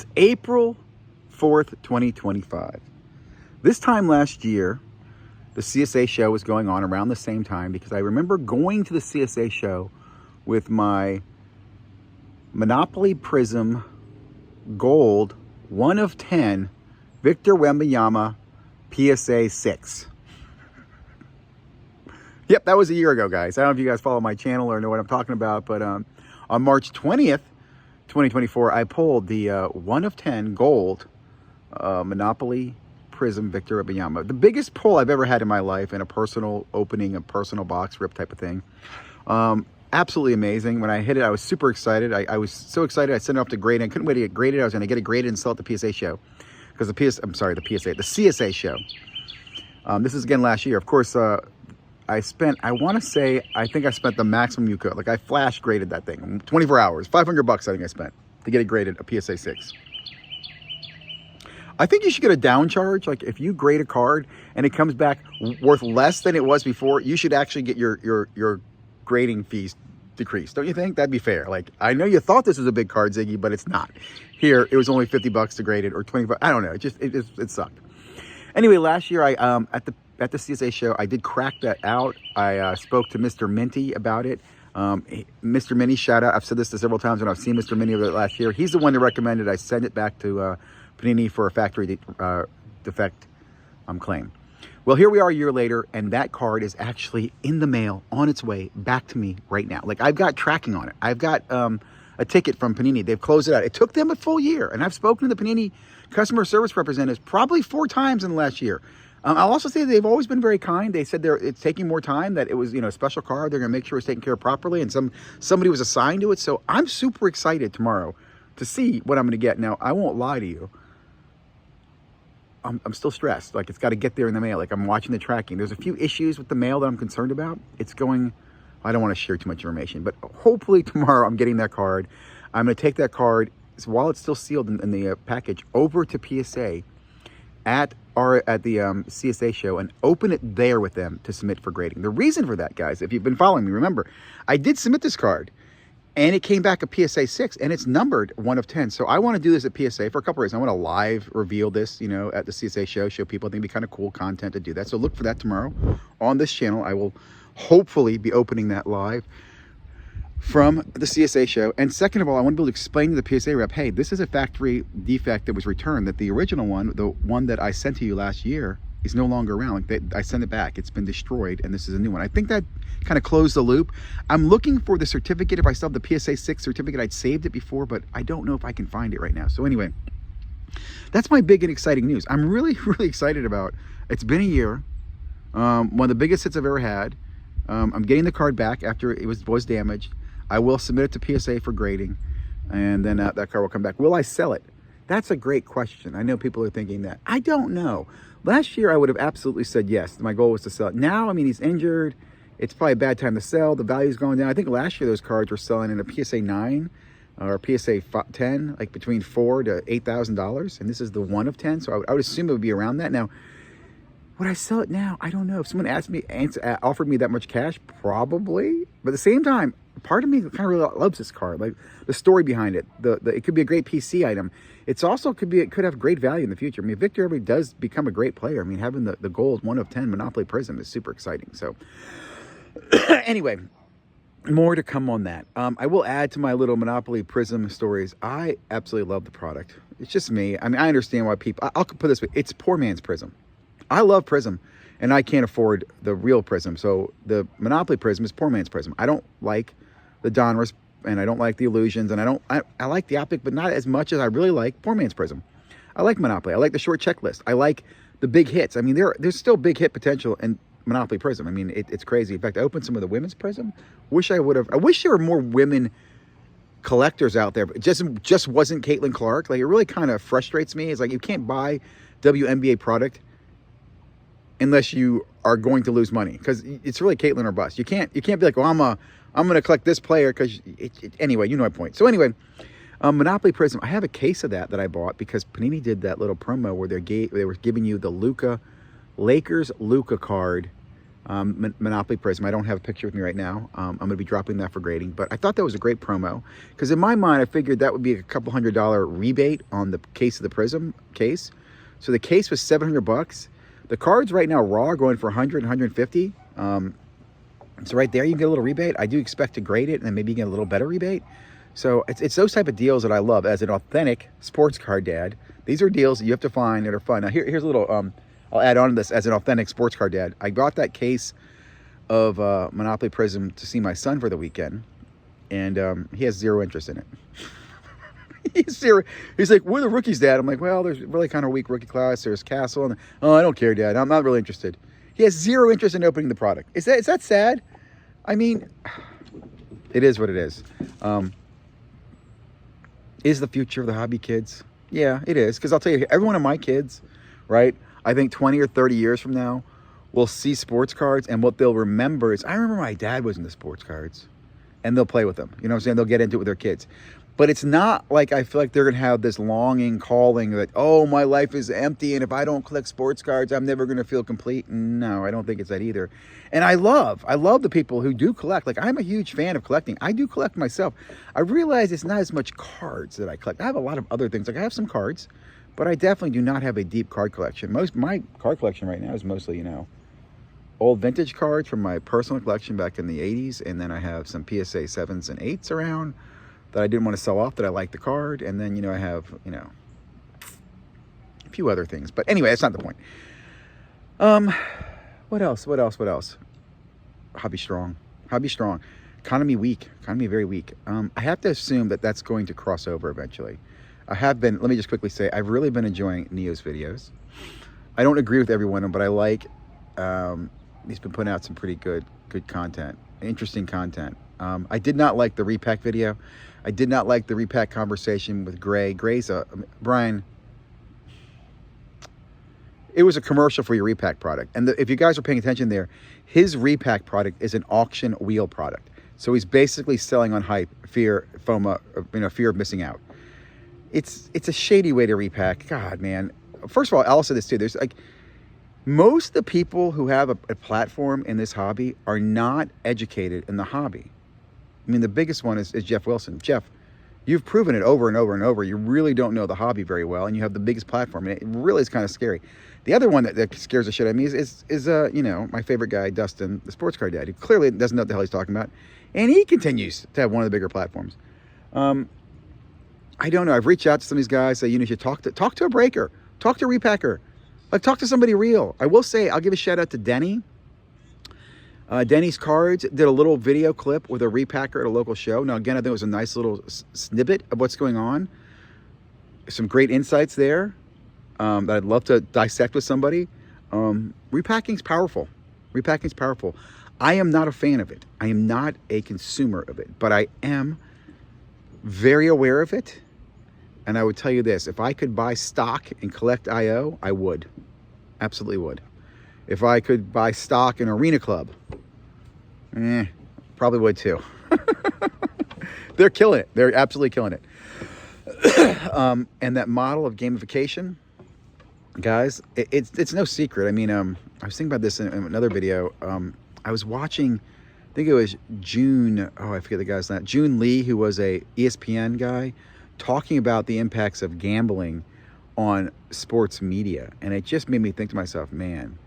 It's April 4th, 2025. This time last year, the CSA show was going on around the same time because I remember going to the CSA show with my Monopoly Prizm Gold 1 of 10 Victor Wemby PSA 6. Yep, that was a year ago, guys. I don't know if you guys follow my channel or know what I'm talking about, but on March 20th, 2024, I pulled the 1 of 10 Gold Monopoly Prizm Victor Wemby. The biggest pull I've ever had in my life in a personal opening, a personal box rip type of thing. Absolutely amazing. When I hit it, I was super excited. I was so excited. I sent it off to grade. I couldn't wait to get graded. I was going to get it graded and sell it at the PSA show. Because the CSA show. This is again last year. Of course, I think I spent the maximum you could. Like I flash graded that thing. 24 hours, $500 I think I spent to get it graded a PSA 6. I think you should get a down charge. Like if you grade a card and it comes back worth less than it was before, you should actually get your grading fees decreased. Don't you think? That'd be fair. Like I know you thought this was a big card, Ziggy, but it's not. Here, it was only $50 to grade it or 25. I don't know. It sucked. Anyway, last year I at the CSA show, I did crack that out. I spoke to Mr. Minty about it. Mr. Minty, shout out. I've said this several times when I've seen Mr. Minty over the last year. He's the one that recommended I send it back to Panini for a factory defect claim. Well, here we are a year later, and that card is actually in the mail, on its way back to me right now. Like, I've got tracking on it. I've got a ticket from Panini. They've closed it out. It took them a full year, and I've spoken to the Panini customer service representatives probably 4 times in the last year. I'll also say they've always been very kind. They said it's taking more time, that it was, a special card. They're going to make sure it's taken care of properly, and somebody was assigned to it. So I'm super excited tomorrow to see what I'm going to get. Now, I won't lie to you. I'm still stressed. Like, it's got to get there in the mail. Like, I'm watching the tracking. There's a few issues with the mail that I'm concerned about. It's going... I don't want to share too much information, but hopefully tomorrow I'm getting that card. I'm going to take that card, while it's still sealed in the package, over to PSA at the CSA show and open it there with them to submit for grading. The reason for that, guys, if you've been following me, remember, I did submit this card, and it came back a PSA 6, and it's numbered 1 of 10. So I want to do this at PSA for a couple of reasons. I want to live reveal this, at the CSA show people. I think it'd be kind of cool content to do that. So look for that tomorrow on this channel. I will hopefully be opening that live from the CSA show. And second of all, I want to be able to explain to the PSA rep, hey, this is a factory defect that was returned, that the original one, the one that I sent to you last year, is no longer around. Like I sent it back. It's been destroyed, and this is a new one. I think that kind of closed the loop. I'm looking for the certificate. If I still have the PSA 6 certificate, I'd saved it before, but I don't know if I can find it right now. So anyway, that's my big and exciting news. I'm really, really excited about. It's been a year. One of the biggest hits I've ever had. I'm getting the card back after it was damaged. I will submit it to PSA for grading, and then that card will come back. Will I sell it? That's a great question. I know people are thinking that. I don't know. Last year, I would have absolutely said yes. My goal was to sell it. Now, I mean, he's injured. It's probably a bad time to sell. The value's going down. I think last year those cards were selling in a PSA 9 or PSA 10, like between $4,000 to $8,000. And this is the 1 of 10. So I would assume it would be around that. Now, would I sell it now? I don't know. If someone offered me that much cash, probably. But at the same time, part of me kind of really loves this card. Like the story behind it. It could be a great PC item. It could have great value in the future. I mean, Victor Wemby does become a great player. I mean, having the gold 1 of 10 Monopoly Prizm is super exciting. So anyway, more to come on that. I will add to my little Monopoly Prizm stories. I absolutely love the product. It's just me. I mean, I understand why people... I'll put it this way. It's poor man's Prizm. I love Prizm, and I can't afford the real Prizm. So the Monopoly Prizm is poor man's Prizm. I don't like the Donruss, and I don't like the Illusions, and I like the Optic, but not as much as I really like poor man's Prizm. I like Monopoly. I like the short checklist. I like the big hits. I mean, there's still big hit potential in Monopoly Prizm. I mean, it's crazy. In fact, I opened some of the women's Prizm. I wish there were more women collectors out there, but it just wasn't Caitlin Clark. Like, it really kind of frustrates me. It's like you can't buy WNBA product unless you are going to lose money, because it's really Caitlin or bust. You can't be like, well, I'm going to collect this player because anyway, you know my point. So anyway, Monopoly Prizm, I have a case of that I bought because Panini did that little promo where they were giving you the Lakers Luka card Monopoly Prizm. I don't have a picture with me right now. I'm going to be dropping that for grading. But I thought that was a great promo because in my mind, I figured that would be a couple $100 rebate on the case of the Prizm case. So the case was $700. The cards right now raw are going for 100, 150. So right there, you get a little rebate. I do expect to grade it and then maybe get a little better rebate. So it's those type of deals that I love as an authentic sports card dad. These are deals that you have to find that are fun. Now here's a little. I'll add on to this as an authentic sports card dad. I got that case of Monopoly Prizm to see my son for the weekend, and he has zero interest in it. He's zero. He's like, "We're the rookies, Dad." I'm like, "Well, there's really kind of weak rookie class. There's Castle, and oh, I don't care, Dad. I'm not really interested." He has zero interest in opening the product. Is that sad? I mean, it is what it is. Is the future of the hobby, kids? Yeah, it is. Because I'll tell you, every one of my kids, right? I think 20 or 30 years from now, will see sports cards, and what they'll remember is, I remember my dad was into sports cards, and they'll play with them. You know what I'm saying? They'll get into it with their kids. But it's not like I feel like they're going to have this longing calling that, oh, my life is empty, and if I don't collect sports cards, I'm never going to feel complete. No, I don't think it's that either. And I love the people who do collect. Like, I'm a huge fan of collecting. I do collect myself. I realize it's not as much cards that I collect. I have a lot of other things. Like, I have some cards, but I definitely do not have a deep card collection. My card collection right now is mostly, old vintage cards from my personal collection back in the 80s, and then I have some PSA 7s and 8s around that I didn't want to sell off that I like the card, and then, I have, a few other things. But anyway, that's not the point. What else? Hobby strong. Economy weak. Economy very weak. I have to assume that that's going to cross over eventually. I have been, let me just quickly say, I've really been enjoying Neo's videos. I don't agree with every one of them, but I like, he's been putting out some pretty good content, interesting content. I did not like the repack video. I did not like the repack conversation with Gray. Brian, it was a commercial for your repack product. And if you guys are paying attention there, his repack product is an auction wheel product. So he's basically selling on hype, fear, FOMO, fear of missing out. It's a shady way to repack. God, man. First of all, I'll say this too. There's most of the people who have a platform in this hobby are not educated in the hobby. I mean, the biggest one is Jeff Wilson. Jeff, you've proven it over and over and over. You really don't know the hobby very well, and you have the biggest platform, and it really is kind of scary. The other one that scares the shit out of me is my favorite guy, Dustin, the sports card dad, who clearly doesn't know what the hell he's talking about, and he continues to have one of the bigger platforms. I don't know. I've reached out to some of these guys. Say, you should talk to a breaker, talk to a repacker, talk to somebody real. I will say, I'll give a shout out to Denny. Denny's Cards did a little video clip with a repacker at a local show. Now, again, I think it was a nice little snippet of what's going on. Some great insights there that I'd love to dissect with somebody. Repacking's powerful. I am not a fan of it. I am not a consumer of it, but I am very aware of it. And I would tell you this, if I could buy stock and collect IO, I would. Absolutely would. If I could buy stock in Arena Club, probably would too. They're killing it. They're absolutely killing it. And that model of gamification, guys, it's no secret. I mean, I was thinking about this in another video. I was watching, I think it was I forget the guy's name, June Lee, who was a ESPN guy, talking about the impacts of gambling on sports media. And it just made me think to myself, man,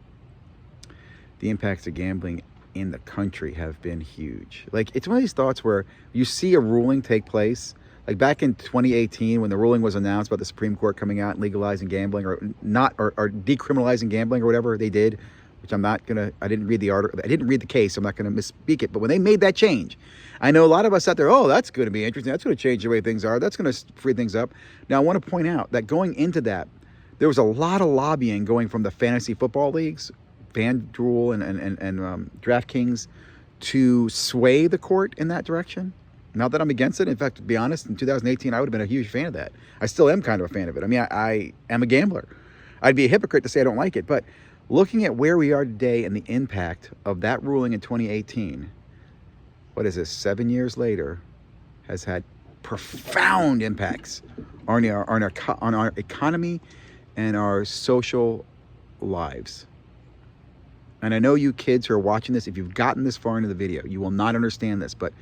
the impacts of gambling in the country have been huge. Like, it's one of these thoughts where you see a ruling take place, like back in 2018 when the ruling was announced about the Supreme Court coming out and legalizing gambling or decriminalizing gambling or whatever they did, which I didn't read the article, I didn't read the case, so I'm not going to misspeak it. But when they made that change, I know a lot of us out there, oh, that's going to be interesting. That's going to change the way things are. That's going to free things up. Now, I want to point out that going into that, there was a lot of lobbying going from the fantasy football leagues, FanDuel and DraftKings, to sway the court in that direction. Not that I'm against it. In fact, to be honest, in 2018, I would have been a huge fan of that. I still am kind of a fan of it. I mean, I am a gambler. I'd be a hypocrite to say I don't like it. But looking at where we are today and the impact of that ruling in 2018, what is this, 7 years later, has had profound impacts on our economy and our social lives. And I know you kids who are watching this, if you've gotten this far into the video, you will not understand this, but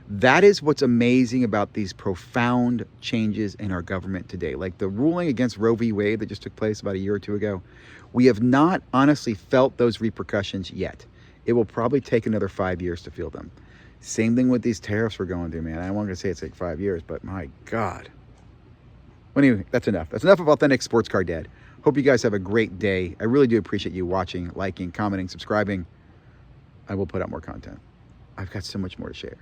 that is what's amazing about these profound changes in our government today. Like the ruling against Roe v. Wade that just took place about a year or two ago, we have not honestly felt those repercussions yet. It will probably take another 5 years to feel them. Same thing with these tariffs we're going through, man. I don't want to say it's like 5 years, but my God. Well, anyway, that's enough. That's enough of Authentic Sports Car Dad. Hope you guys have a great day. I really do appreciate you watching, liking, commenting, subscribing. I will put out more content. I've got so much more to share.